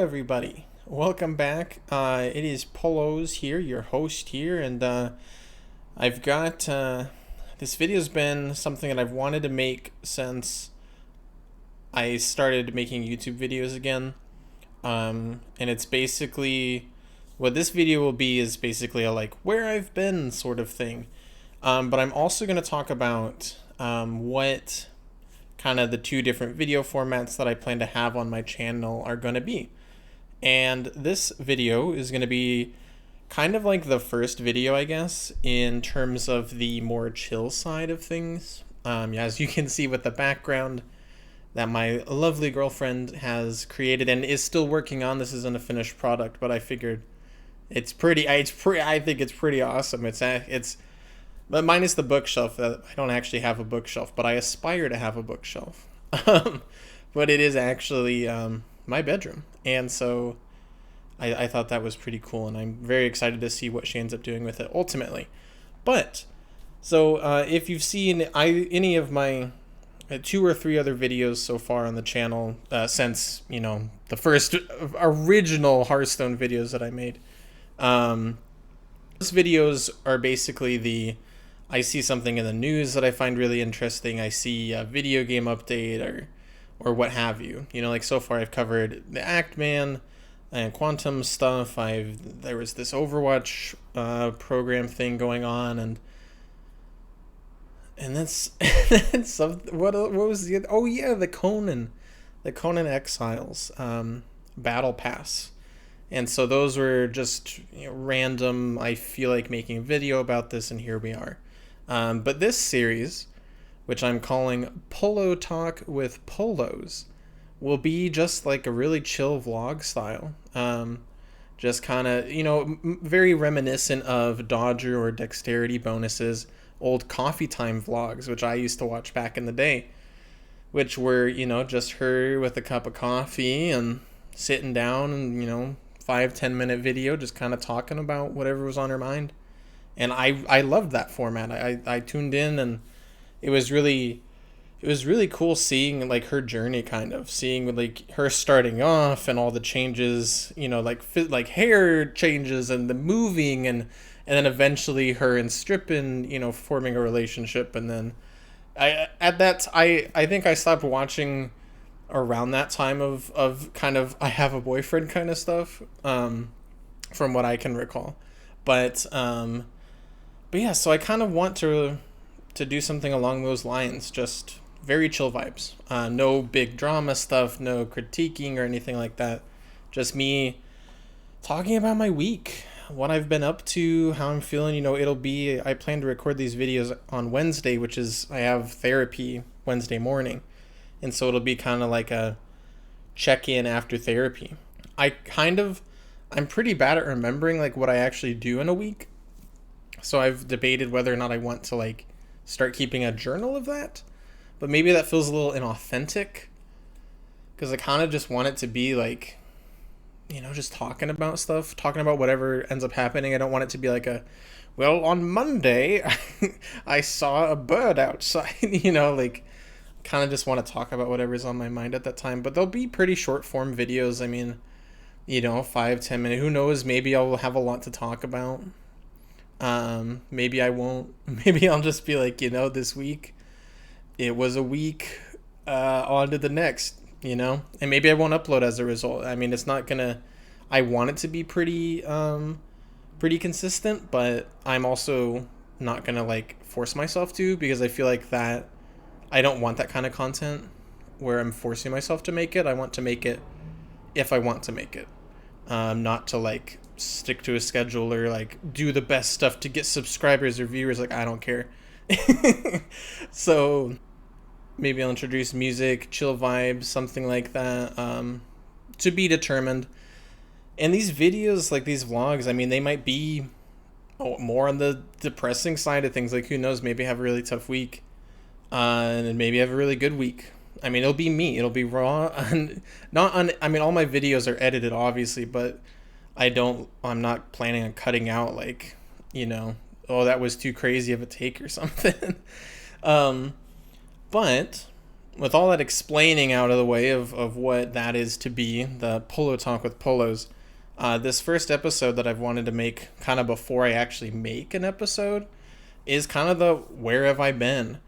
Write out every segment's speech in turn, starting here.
everybody. Welcome back. It is Pullowz here, your host here, and I've got this video's been something that I've wanted to make since I started making YouTube videos again. And it's basically what this video will be is basically a like where I've been sort of thing. But I'm also going to talk about what kind of the two different video formats that I plan to have on my channel are going to be. And this video is going to be kind of like the first video, I guess, in terms of the more chill side of things. As you can see with the background that my lovely girlfriend has created and is still working on. This isn't a finished product, but I figured I think it's pretty awesome. But minus the bookshelf. I don't actually have a bookshelf, but I aspire to have a bookshelf. But it is actually my bedroom. And so I thought that was pretty cool, and I'm very excited to see what she ends up doing with it ultimately. But, so if you've seen any of my 2 or 3 other videos so far on the channel since, the first original Hearthstone videos that I made, those videos are basically I see something in the news that I find really interesting. I see a video game update or what have you. Like so far I've covered the Act Man and Quantum stuff. There was this Overwatch program thing going on, and that's what was the the Conan Exiles Battle Pass. And so those were just random. I feel like making a video about this, and here we are. But this series, which I'm calling Pullow Talk with Pullowz, will be just like a really chill vlog style. Just kind of, very reminiscent of Dodger or Dexterity Bonus's old coffee time vlogs, which I used to watch back in the day, which were, just her with a cup of coffee and sitting down and, 5-10 minute video just kind of talking about whatever was on her mind. And I loved that format. I tuned in, and it was really cool seeing like her journey, kind of seeing like her starting off and all the changes, like hair changes and the moving, and then eventually her and Strippin, forming a relationship. And then I think I stopped watching around that time of kind of I have a boyfriend kind of stuff, from what I can recall. But yeah, so I kind of want to do something along those lines, just very chill vibes. No big drama stuff, no critiquing or anything like that. Just me talking about my week, what I've been up to, how I'm feeling. I plan to record these videos on Wednesday, which is I have therapy Wednesday morning. And so it'll be kind of like a check-in after therapy. I'm pretty bad at remembering like what I actually do in a week. So I've debated whether or not I want to like start keeping a journal of that. But maybe that feels a little inauthentic, because I kind of just want it to be like, just talking about stuff, talking about whatever ends up happening. I don't want it to be like well, on Monday, I saw a bird outside, like kind of just want to talk about whatever's on my mind at that time. But they'll be pretty short form videos. I mean, 5-10 minute, who knows, maybe I'll have a lot to talk about. Maybe I won't. Maybe I'll just be like, this week it was a week, on to the next, and maybe I won't upload as a result. I mean, it's not gonna, I want it to be pretty consistent, but I'm also not gonna like force myself to, because I feel like that I don't want that kind of content where I'm forcing myself to make it. I want to make it if I want to make it, not to like stick to a schedule or like do the best stuff to get subscribers or viewers. Like, I don't care. So maybe I'll introduce music, chill vibes, something like that, to be determined. And these videos, like these vlogs, I mean, they might be more on the depressing side of things. Like, who knows, maybe I have a really tough week, and maybe I have a really good week. I mean, it'll be me, it'll be raw, and I mean, all my videos are edited obviously, but I'm not planning on cutting out like, oh, that was too crazy of a take or something. But with all that explaining out of the way of what that is to be, the Pullow Talk with Pullowz, this first episode that I've wanted to make kind of before I actually make an episode is kind of the where have I been?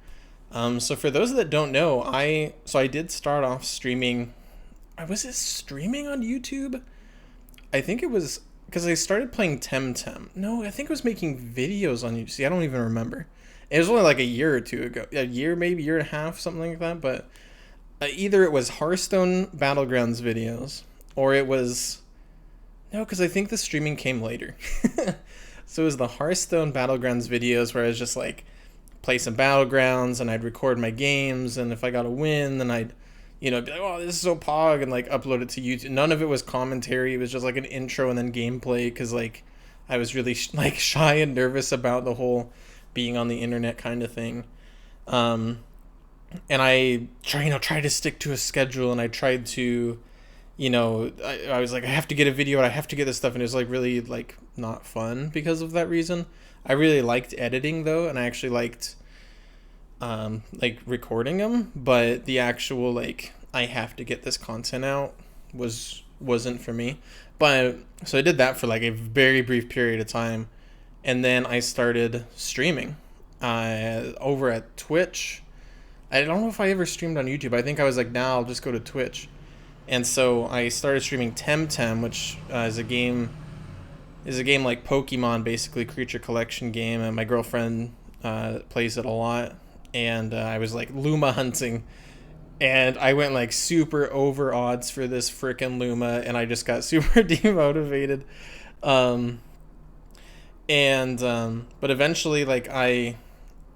So for those that don't know, I did start off streaming. Was it streaming on YouTube? I think it was because I started playing Temtem. No, I think it was making videos on YouTube. See, I don't even remember. It was only like a year or two ago. A year, maybe year and a half, something like that. But either it was Hearthstone Battlegrounds videos, or it was... No, because I think the streaming came later. So it was the Hearthstone Battlegrounds videos where I was just like, play some Battlegrounds, and I'd record my games, and if I got a win, then I'd, be like, oh, this is so pog, and like upload it to YouTube. None of it was commentary. It was just like an intro and then gameplay, because like I was really like shy and nervous about the whole being on the internet kind of thing. And I tried to stick to a schedule, and I tried to, I was like, I have to get a video, and I have to get this stuff, and it was like really like not fun because of that reason. I really liked editing though, and I actually liked like recording them, but the actual like I have to get this content out wasn't for me. But so I did that for like a very brief period of time, and then I started streaming over at Twitch. I don't know if I ever streamed on YouTube. I think I was like, now I'll just go to Twitch. And so I started streaming Temtem, which is a game like Pokemon, basically creature collection game, and my girlfriend plays it a lot. And I was like Luma hunting, and I went like super over odds for this frickin' Luma, and I just got super demotivated. But eventually, like then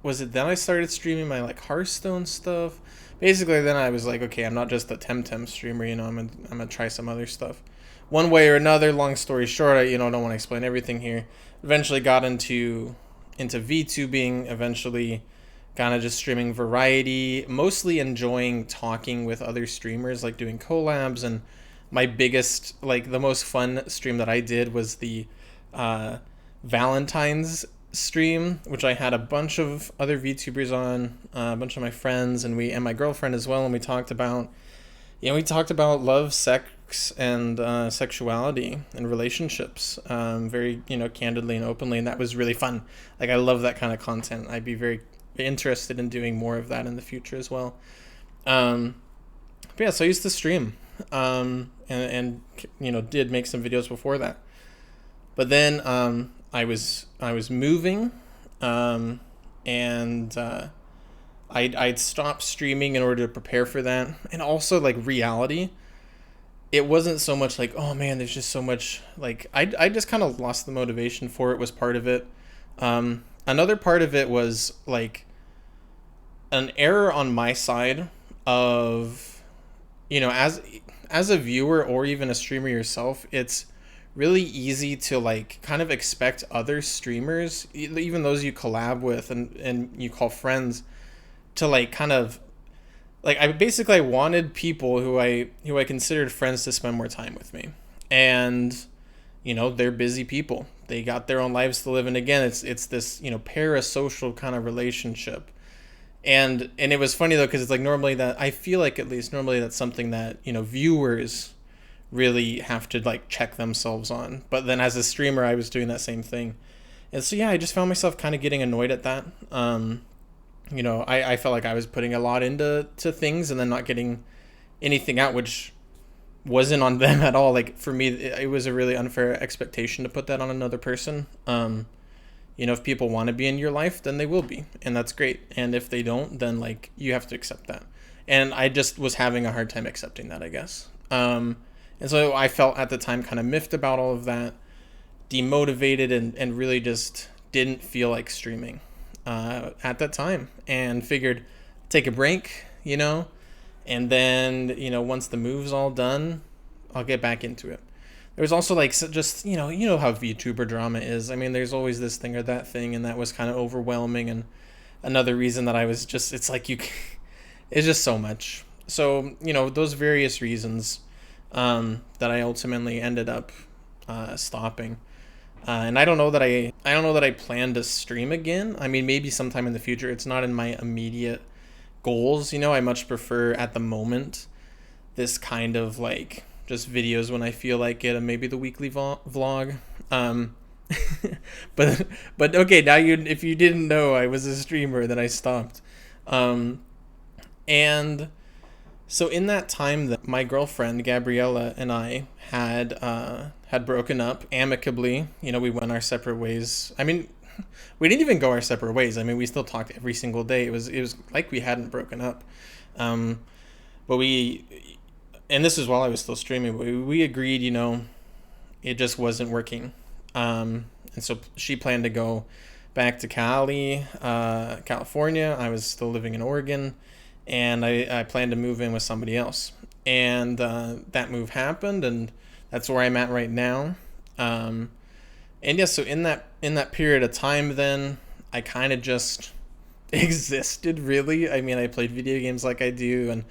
I started streaming my like Hearthstone stuff. Basically, then I was like, okay, I'm not just a Temtem streamer, I'm gonna try some other stuff. One way or another, long story short, I don't want to explain everything here. Eventually got into VTubing, eventually kind of just streaming variety, mostly enjoying talking with other streamers, like doing collabs. And my biggest, like the most fun stream that I did was the Valentine's stream, which I had a bunch of other VTubers on, a bunch of my friends, and my girlfriend as well, and we talked about love, sex, and sexuality and relationships, very candidly and openly, and that was really fun. Like I love that kind of content. I'd be very interested in doing more of that in the future as well. But yeah, so I used to stream, and did make some videos before that. But then I was moving, and I'd stopped streaming in order to prepare for that. And also like reality, it wasn't so much like, oh man, there's just so much, like I just kind of lost the motivation for it, was part of it. Another part of it was like an error on my side of, as a viewer or even a streamer yourself, it's really easy to like kind of expect other streamers, even those you collab with and you call friends, to like kind of like I wanted people who I considered friends to spend more time with me. And they're busy people, they got their own lives to live, and again it's this parasocial kind of relationship. And it was funny though, because it's like normally that I feel like at least normally that's something that viewers really have to like check themselves on. But then as a streamer, I was doing that same thing. And so yeah, I just found myself kind of getting annoyed at that. I felt like I was putting a lot into things and then not getting anything out, which wasn't on them at all. Like for me, it was a really unfair expectation to put that on another person. If people want to be in your life, then they will be, and that's great. And if they don't, then like you have to accept that. And I just was having a hard time accepting that, I guess. And so I felt at the time kind of miffed about all of that, demotivated, and really just didn't feel like streaming at that time, and figured take a break, and then, once the move's all done, I'll get back into it. There was also like just, how VTuber drama is. I mean, there's always this thing or that thing, and that was kind of overwhelming. And another reason that I was just, it's like it's just so much. So, those various reasons that I ultimately ended up stopping. And I don't know that I plan to stream again. I mean, maybe sometime in the future. It's not in my immediate goals. I much prefer at the moment this kind of like just videos when I feel like it, and maybe the weekly vlog. Um, but okay, now if you didn't know I was a streamer, then I stopped. Um, and so in that time, that my girlfriend Gabriella and I had broken up amicably. We went our separate ways. I mean, we didn't even go our separate ways. I mean, we still talked every single day. It was like we hadn't broken up. Um, but and this is while I was still streaming. But we agreed, it just wasn't working. And so she planned to go back to California. I was still living in Oregon, and I planned to move in with somebody else. And that move happened, and that's where I'm at right now. And yeah, so in that period of time, then I kind of just existed. Really, I mean, I played video games like I do, and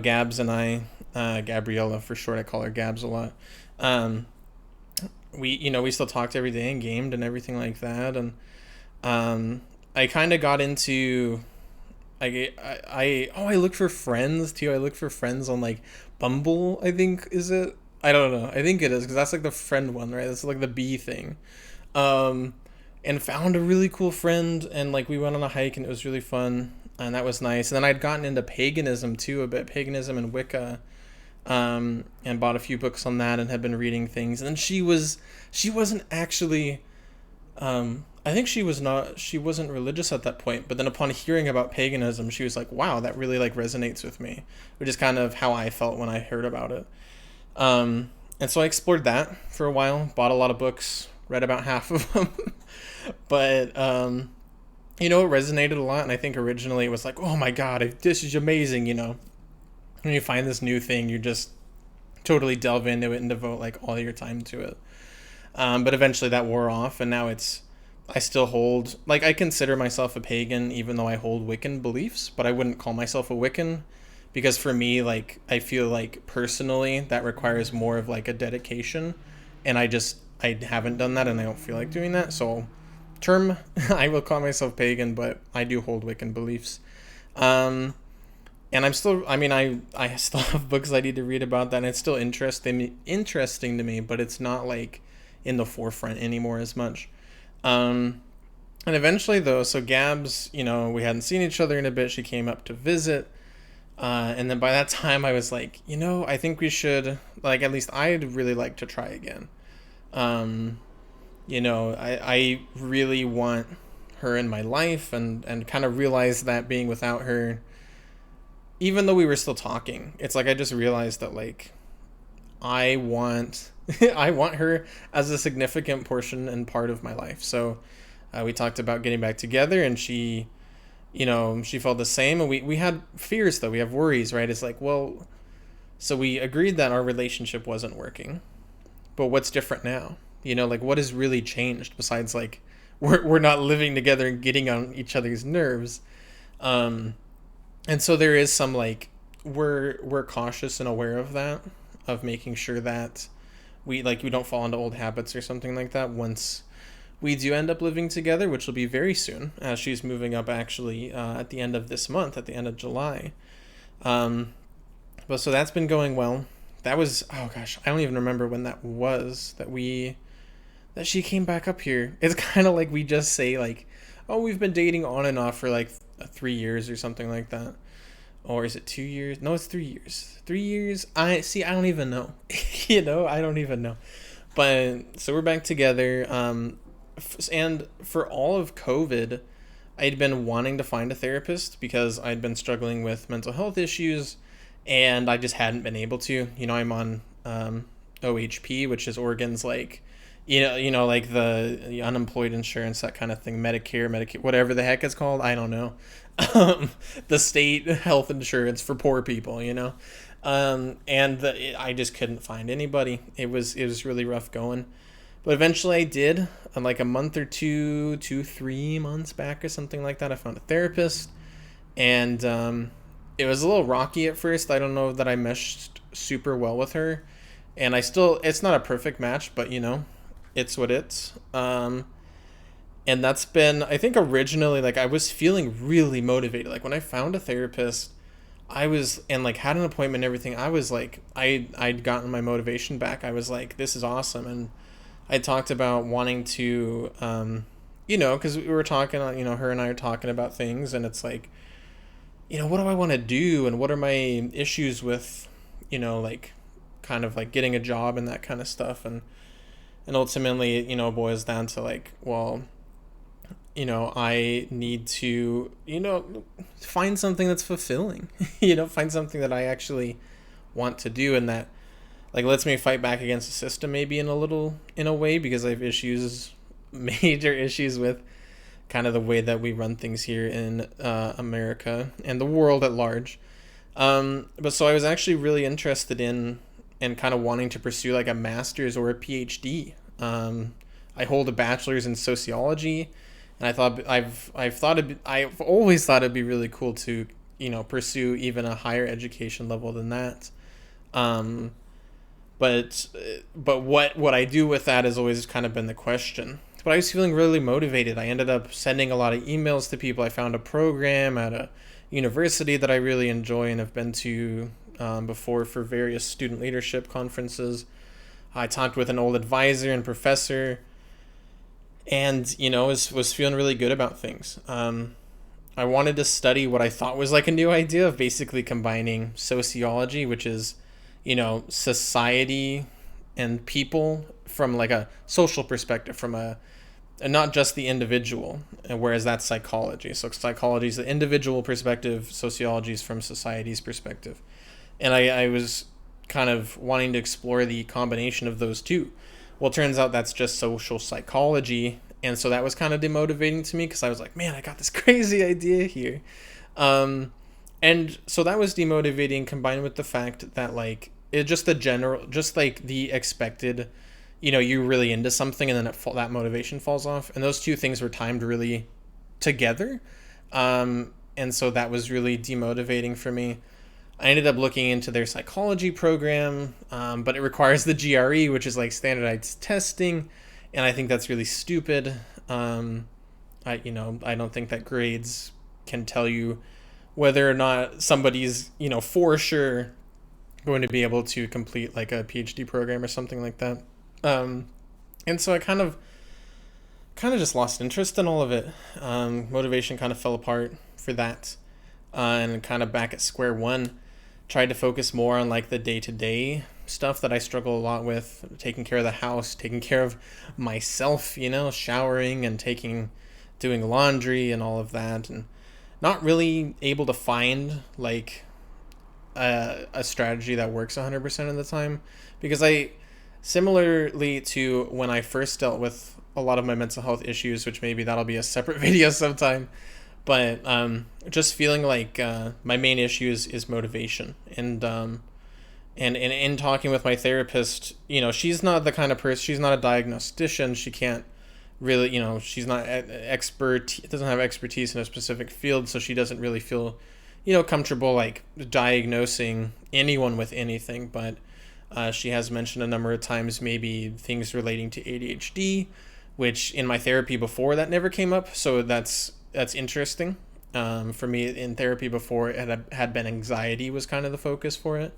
Gabs and I, Gabriella for short, I call her Gabs a lot. Um, we still talked every day and gamed and everything like that, and I kind of got into I look for friends too. I look for friends on like Bumble, I think, is it? I don't know. I think it is, because that's like the friend one, right? That's like the B thing. Um, and found a really cool friend, and like we went on a hike and it was really fun, and that was nice. And then I'd gotten into paganism too a bit, paganism and Wicca, and bought a few books on that and had been reading things. And then she wasn't actually, I think she wasn't religious at that point, but then upon hearing about paganism, she was like, wow, that really like resonates with me, which is kind of how I felt when I heard about it. And so I explored that for a while, bought a lot of books, read about half of them. But it resonated a lot, and I think originally it was like, oh my god, this is amazing. When you find this new thing, you just totally delve into it and devote like all your time to it. But eventually that wore off, and now I still hold, like, I consider myself a pagan even though I hold Wiccan beliefs, but I wouldn't call myself a Wiccan, because for me, like, I feel like personally that requires more of like a dedication, and I haven't done that, and I don't feel like doing that. So I will call myself pagan, but I do hold Wiccan beliefs. And I still have books I need to read about that, and it's still interesting to me, but it's not like in the forefront anymore as much. And eventually though, so Gabs, we hadn't seen each other in a bit. She came up to visit. And then by that time I was like, I think we should, like, at least I'd really like to try again. I really want her in my life, and kind of realized that being without her, even though we were still talking, it's like I just realized that like I want I want her as a significant portion and part of my life. So we talked about getting back together, and she felt the same, and we had fears though. We have worries, right? It's like, well, so we agreed that our relationship wasn't working, but what's different now? Like, what has really changed besides like we're not living together and getting on each other's nerves. And so there is some like we're cautious and aware of that, of making sure that we don't fall into old habits or something like that once we do end up living together, which will be very soon, as she's moving up actually at the end of this month, at the end of July. But so that's been going well. That was, oh gosh, I don't even remember when that was that she came back up here. It's kind of like we just say like, oh, we've been dating on and off for like 3 years or something like that. Or is it 2 years? No, it's 3 years. 3 years? I don't even know. I don't even know. But so we're back together. And for all of COVID, I'd been wanting to find a therapist because I'd been struggling with mental health issues, and I just hadn't been able to. I'm on OHP, which is Oregon's like, like the unemployed insurance, that kind of thing, Medicare, whatever the heck it's called. I don't know. The state health insurance for poor people, I just couldn't find anybody. It was really rough going. But eventually I did, like a month or 3 months back or something like that, I found a therapist. And it was a little rocky at first. I don't know that I meshed super well with her. And it's not a perfect match, but it's what it's. And that's been, I think originally, like I was feeling really motivated. Like when I found a therapist, I was, and like had an appointment and everything, I was like, I'd gotten my motivation back. I was like, this is awesome. And I talked about wanting to, because we were talking, her and I are talking about things, and it's like, what do I want to do, and what are my issues with, like, kind of like getting a job and that kind of stuff, and ultimately, boils down to like, well, I need to, find something that's fulfilling, find something that I actually want to do, and that like lets me fight back against the system maybe in a way, because I have major issues with kind of the way that we run things here in America and the world at large. But so I was actually really interested in and kind of wanting to pursue like a master's or a PhD. I hold a bachelor's in sociology, and I've always thought it'd be really cool to pursue even a higher education level than that. Um, but what I do with that has always kind of been the question. But I was feeling really motivated. I ended up sending a lot of emails to people. I found a program at a university that I really enjoy and have been to before for various student leadership conferences. I talked with an old advisor and professor, and was feeling really good about things. I wanted to study what I thought was like a new idea of basically combining sociology, which is society and people from like a social perspective, from a and not just the individual, whereas that's psychology. So psychology is the individual perspective, sociology is from society's perspective. And I was kind of wanting to explore the combination of those two. Well, it turns out that's just social psychology, and so that was kind of demotivating to me, because I was like, man, I got this crazy idea here. And so that was demotivating, combined with the fact that like it just like the expected, you're really into something, and then that motivation falls off, and those two things were timed really together. And so that was really demotivating for me. I ended up looking into their psychology program, but it requires the GRE, which is like standardized testing, and I think that's really stupid. I don't think that grades can tell you whether or not somebody's for sure going to be able to complete like a PhD program or something like that. And so I kind of just lost interest in all of it. Motivation kind of fell apart for that, and kind of back at square one. Tried to focus more on like the day-to-day stuff that I struggle a lot with, taking care of the house, taking care of myself, showering and doing laundry and all of that, and not really able to find like a strategy that works 100% of the time, because similarly to when I first dealt with a lot of my mental health issues, which maybe that'll be a separate video sometime, but just feeling like my main issue is motivation. And in talking with my therapist, she's not the kind of person, she's not a diagnostician, she can't really, she's not doesn't have expertise in a specific field, so she doesn't really feel comfortable like diagnosing anyone with anything. But she has mentioned a number of times maybe things relating to ADHD, which in my therapy before that never came up, so that's interesting. For me in therapy before, it had been anxiety was kind of the focus for it.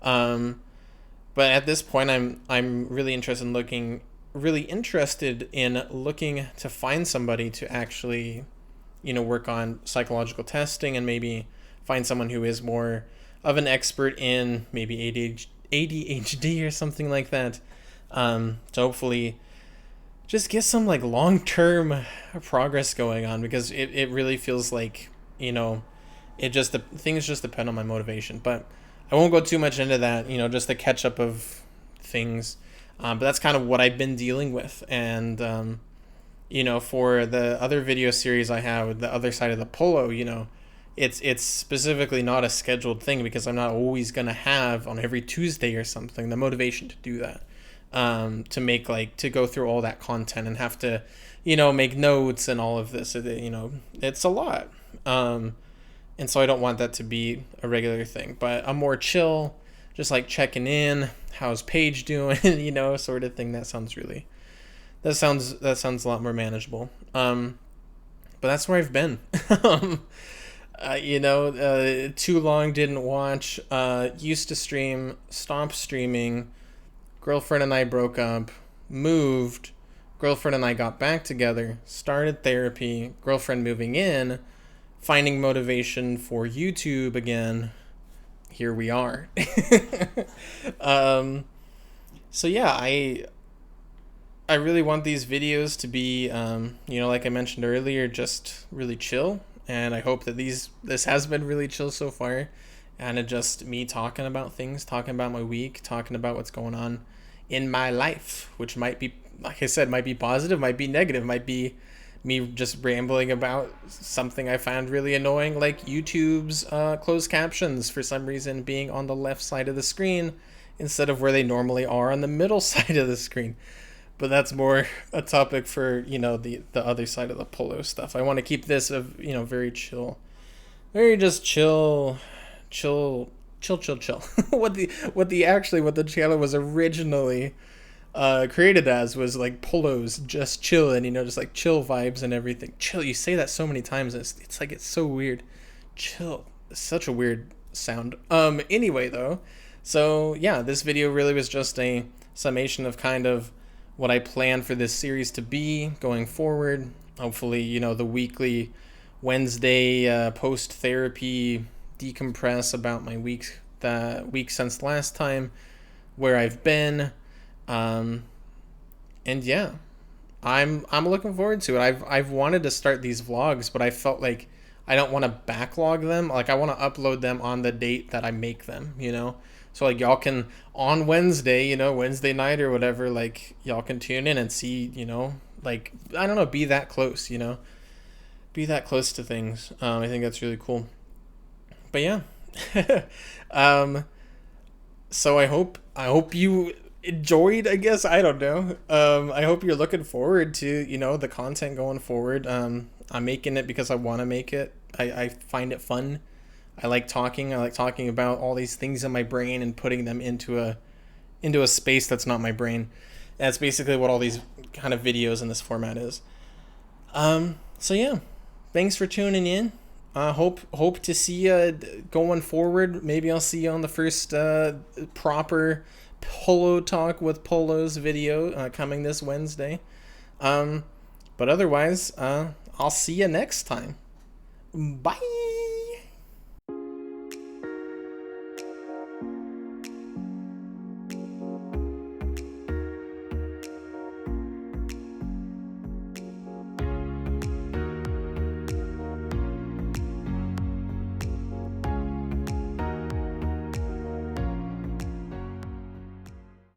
But at this point, I'm really interested in looking to find somebody to actually work on psychological testing, and maybe find someone who is more of an expert in maybe ADHD or something like that, to hopefully just get some like long-term progress going on, because it really feels like things just depend on my motivation. But I won't go too much into that, just the catch up of things, but that's kind of what I've been dealing with. And for the other video series I have, the other side of the Pullow, it's specifically not a scheduled thing, because I'm not always gonna have on every Tuesday or something the motivation to do that, to go through all that content and have to make notes and all of this. It's a lot, and so I don't want that to be a regular thing. But I'm more chill, just like checking in, how's Paige doing, sort of thing. That sounds really that sounds a lot more manageable. But that's where I've been. Too long didn't watch. Used to stream, stopped streaming. Girlfriend and I broke up. Moved. Girlfriend and I got back together. Started therapy. Girlfriend moving in. Finding motivation for YouTube again. Here we are. um, so yeah, I really want these videos to be, like I mentioned earlier, just really chill. And I hope that this has been really chill so far. And it just me talking about things, talking about my week, talking about what's going on in my life, which might be, like I said, might be positive, might be negative, might be me just rambling about something I found really annoying, like YouTube's closed captions for some reason being on the left side of the screen instead of where they normally are on the middle side of the screen. But that's more a topic for the other side of the Pullow stuff. I want to keep this very chill, very just chill. what the channel was originally created as was like Pullowz, just chill, and just like chill vibes and everything. Chill. You say that so many times. It's like it's so weird. Chill. It's such a weird sound. Anyway though, so yeah, this video really was just a summation of kind of what I plan for this series to be going forward. Hopefully, the weekly Wednesday post therapy decompress about my the week since last time, where I've been, and yeah, I'm looking forward to it. I've wanted to start these vlogs, but I felt like I don't want to backlog them. Like I want to upload them on the date that I make them, So like y'all can on Wednesday, Wednesday night or whatever, like y'all can tune in and see, like I don't know, be that close, be that close to things. I think that's really cool. But yeah, so I hope you enjoyed. I guess I don't know. I hope you're looking forward to the content going forward. I'm making it because I want to make it. I find it fun. I like talking about all these things in my brain and putting them into a space that's not my brain. That's basically what all these kind of videos in this format is. So yeah, thanks for tuning in. Hope to see you going forward. Maybe I'll see you on the first proper Pullow talk with Pullowz video coming this Wednesday. But otherwise, I'll see you next time. Bye.